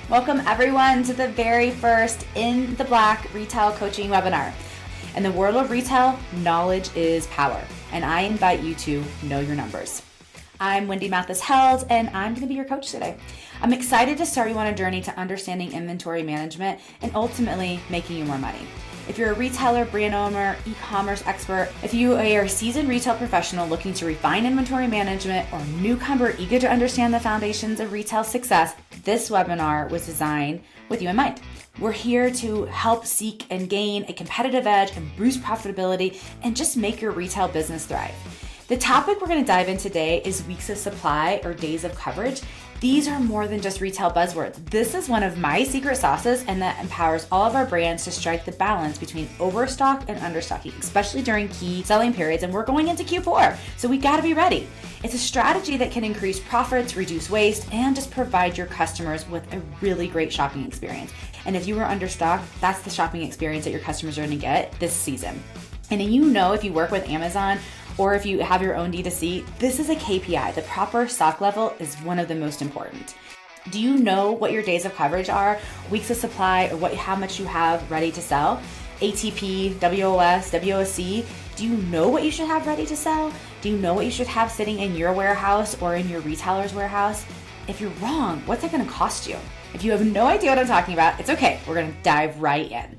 Welcome everyone to the very first In the Black retail coaching webinar. In the world of retail, knowledge is power, and I invite you to know your numbers. I'm Wendi Mathis Held, and I'm going to be your coach today. I'm excited to start you on a journey to understanding inventory management and ultimately making you more money. If you're a retailer, brand owner, e-commerce expert, if you are a seasoned retail professional looking to refine inventory management, or newcomer eager to understand the foundations of retail success, this webinar was designed with you in mind. We're here to help seek and gain a competitive edge and boost profitability and just make your retail business thrive. The topic we're going to dive in today is weeks of supply or days of coverage. These are more than just retail buzzwords. This is one of my secret sauces, and that empowers all of our brands to strike the balance between overstock and understocking, especially during key selling periods. And we're going into Q4, so we got to be ready. It's a strategy that can increase profits, reduce waste, and just provide your customers with a really great shopping experience. And if you were understocked, that's the shopping experience that your customers are going to get this season. And if you work with Amazon, or if you have your own D2C, this is a KPI. The proper stock level is one of the most important. Do you know what your days of coverage are, weeks of supply, or how much you have ready to sell? ATP, WOS, WOC, do you know what you should have ready to sell? Do you know what you should have sitting in your warehouse or in your retailer's warehouse? If you're wrong, what's that gonna cost you? If you have no idea what I'm talking about, it's okay. We're gonna dive right in.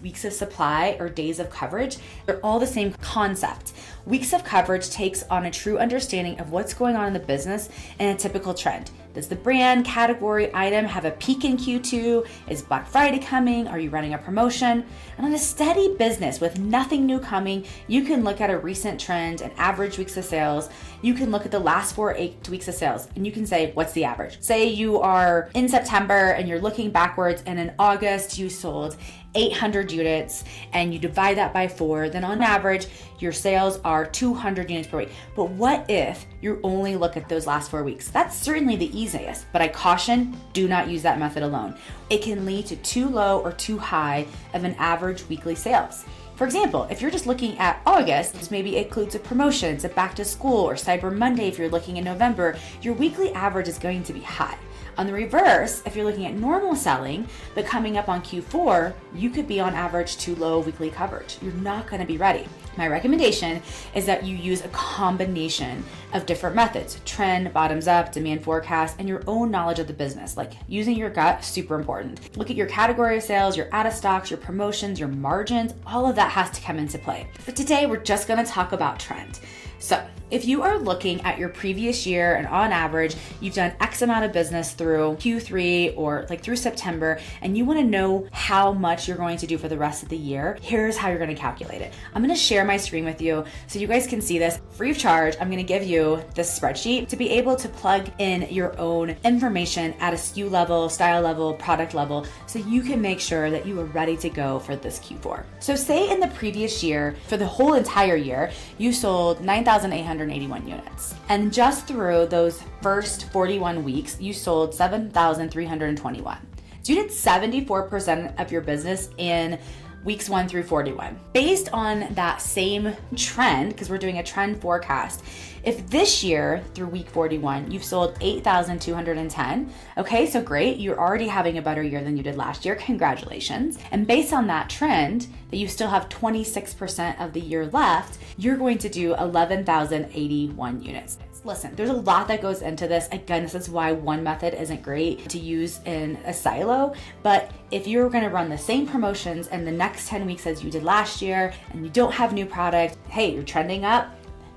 Weeks of supply or days of coverage, they're all the same concept. Weeks of coverage takes on a true understanding of what's going on in the business and a typical trend. Does the brand, category, item have a peak in Q2? Is Black Friday coming? Are you running a promotion? And on a steady business with nothing new coming, you can look at a recent trend and average weeks of sales. You can look at the last 8 weeks of sales and you can say, what's the average? Say you are in September and you're looking backwards, and in August you sold 800 units and you divide that by 4, then on average, your sales are 200 units per week. But what if you only look at those last 4 weeks? That's certainly the easiest, but I caution, do not use that method alone. It can lead to too low or too high of an average weekly sales. For example, if you're just looking at August, this maybe includes a promotion, it's a back to school or Cyber Monday. If you're looking in November, your weekly average is going to be high. On the reverse, if you're looking at normal selling, but coming up on Q4, you could be on average too low weekly coverage. You're not going to be ready. My recommendation is that you use a combination of different methods: trend, bottoms up, demand forecast, and your own knowledge of the business. Like using your gut, super important. Look at your category of sales, your out of stocks, your promotions, your margins, all of that has to come into play. But today we're just going to talk about trend. So if you are looking at your previous year and on average, you've done X amount of business through Q3 or through September, and you want to know how much you're going to do for the rest of the year, here's how you're going to calculate it. I'm going to share my screen with you so you guys can see this free of charge. I'm going to give you this spreadsheet to be able to plug in your own information at a SKU level, style level, product level, so you can make sure that you are ready to go for this Q4. So say in the previous year, for the whole entire year, you sold 9,881 units. And just through those first 41 weeks, you sold 7,321. So you did 74% of your business in weeks 1 through 41. Based on that same trend, because we're doing a trend forecast, if this year through week 41, you've sold 8,210, okay, so great, you're already having a better year than you did last year, congratulations. And based on that trend, that you still have 26% of the year left, you're going to do 11,081 units. Listen, there's a lot that goes into this. Again, this is why one method isn't great to use in a silo, but if you're gonna run the same promotions in the next 10 weeks as you did last year, and you don't have new product, hey, you're trending up,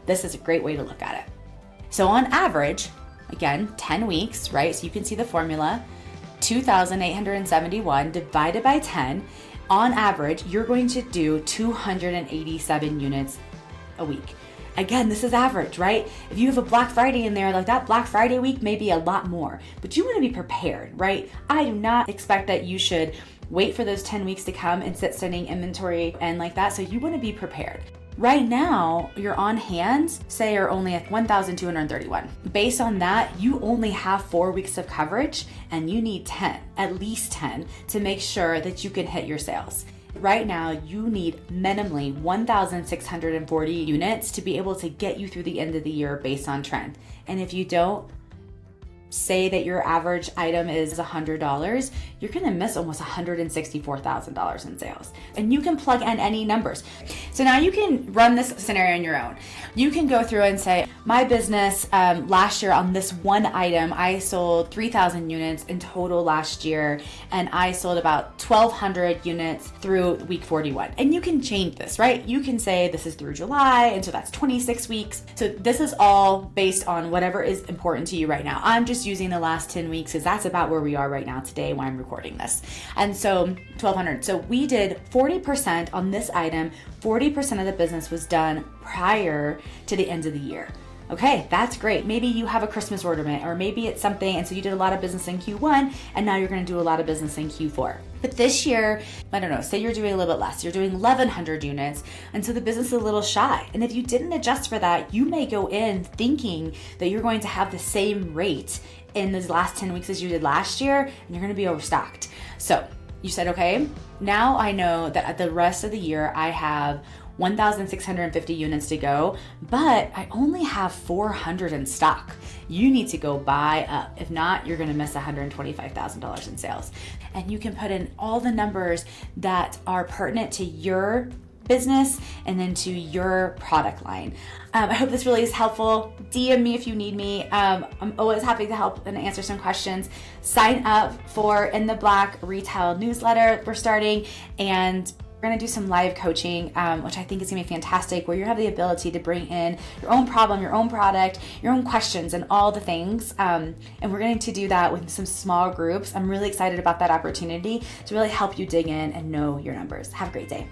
this is a great way to look at it. So on average, again, 10 weeks, right? So you can see the formula, 2,871 divided by 10, on average, you're going to do 287 units a week. Again, this is average, right? If you have a Black Friday in there, that Black Friday week may be a lot more, but you want to be prepared, right? I do not expect that you should wait for those 10 weeks to come and sit sending inventory and that. So you want to be prepared. Right now, your on hands, say, are only at 1,231. Based on that, you only have 4 weeks of coverage and you need 10, at least 10, to make sure that you can hit your sales. Right now, you need minimally 1,640 units to be able to get you through the end of the year based on trend. And if you don't, say that your average item is $100, you're gonna miss almost $164,000 in sales. And you can plug in any numbers. So now you can run this scenario on your own. You can go through and say, my business last year on this one item, I sold 3,000 units in total last year, and I sold about 1,200 units through week 41. And you can change this, right? You can say this is through July, and so that's 26 weeks. So this is all based on whatever is important to you right now. I'm just using the last 10 weeks because that's about where we are right now today when I'm recording this. And so 1,200. So we did 40% on this item. 40% of the business was done prior to the end of the year. Okay, that's great. Maybe you have a Christmas ornament, or maybe it's something, and so you did a lot of business in Q1, and now you're gonna do a lot of business in Q4. But this year, I don't know, say you're doing a little bit less. You're doing 1,100 units, and so the business is a little shy. And if you didn't adjust for that, you may go in thinking that you're going to have the same rate in those last 10 weeks as you did last year, and you're gonna be overstocked. So you said, okay, now I know that at the rest of the year, I have 1,650 units to go, but I only have 400 in stock. You need to go buy up. If not, you're gonna miss $125,000 in sales. And you can put in all the numbers that are pertinent to your business and then to your product line. I hope this really is helpful. DM me if you need me. I'm always happy to help and answer some questions. Sign up for In the Black retail newsletter we're starting, and we're gonna do some live coaching, which I think is gonna be fantastic, where you have the ability to bring in your own problem, your own product, your own questions, and all the things. And we're going to do that with some small groups. I'm really excited about that opportunity to really help you dig in and know your numbers. Have a great day.